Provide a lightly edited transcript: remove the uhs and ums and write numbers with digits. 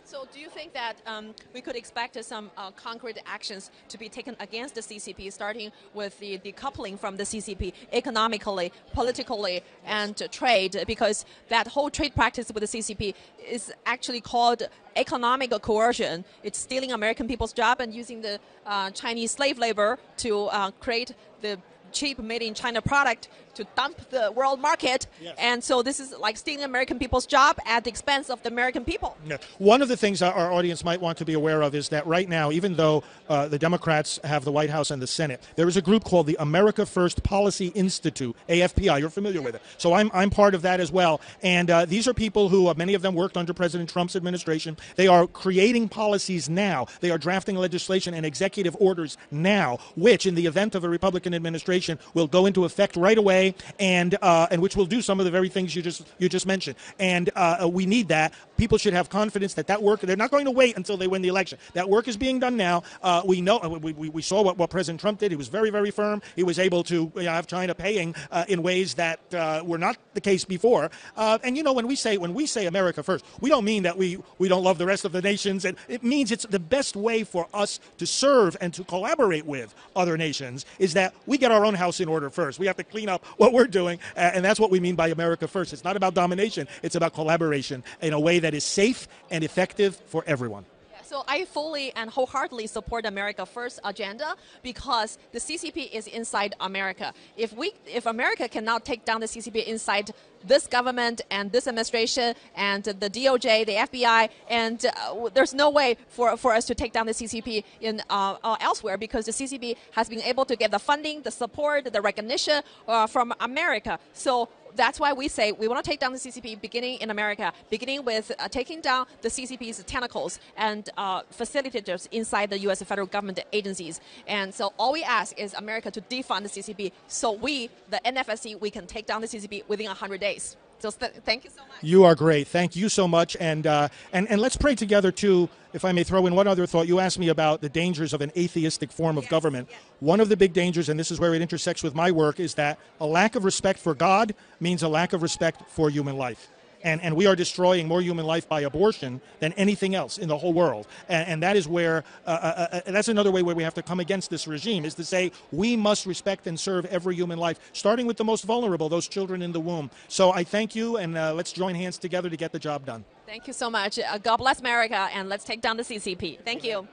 So do you think that we could expect some concrete actions to be taken against the CCP, starting with the decoupling from the CCP economically, politically, and trade? Because that whole trade practice with the CCP is actually called economic coercion. It's stealing American people's job and using the Chinese slave labor to create the cheap made-in-China product to dump the world market. Yes. And so this is like stealing American people's job at the expense of the American people. Yeah. One of the things our audience might want to be aware of is that right now, even though the Democrats have the White House and the Senate, there is a group called the America First Policy Institute, AFPI. You're familiar with it. So I'm part of that as well. And these are people who, many of them worked under President Trump's administration. They are creating policies now. They are drafting legislation and executive orders now, which in the event of a Republican administration will go into effect right away, and which will do some of the very things you just mentioned. And we need that. People should have confidence that work. They're not going to wait until they win the election. That work is being done now. We know. We saw what President Trump did. He was very, very firm. He was able to have China paying in ways that were not the case before. And when we say America first, we don't mean that we don't love the rest of the nations. And it means it's the best way for us to serve and to collaborate with other nations is that we get our own house in order first. We have to clean up what we're doing, and that's what we mean by America first. It's not about domination. It's about collaboration in a way that is safe and effective for everyone. So I fully and wholeheartedly support America First agenda because the CCP is inside America. If America cannot take down the CCP inside this government and this administration and the DOJ, the FBI, and there's no way for us to take down the CCP in elsewhere because the CCP has been able to get the funding, the support, the recognition from America. So that's why we say we want to take down the CCP beginning in America, beginning with taking down the CCP's tentacles and facilitators inside the U.S. federal government agencies. And so all we ask is America to defund the CCP so we, the NFSC, we can take down the CCP within 100 days. So thank you so much. You are great. Thank you so much. And let's pray together, too, if I may throw in one other thought. You asked me about the dangers of an atheistic form of government. Yes. One of the big dangers, and this is where it intersects with my work, is that a lack of respect for God means a lack of respect for human life. And we are destroying more human life by abortion than anything else in the whole world. And that is where, that's another way where we have to come against this regime, is to say we must respect and serve every human life, starting with the most vulnerable, those children in the womb. So I thank you, and let's join hands together to get the job done. Thank you so much. God bless America, and let's take down the CCP. Thank you.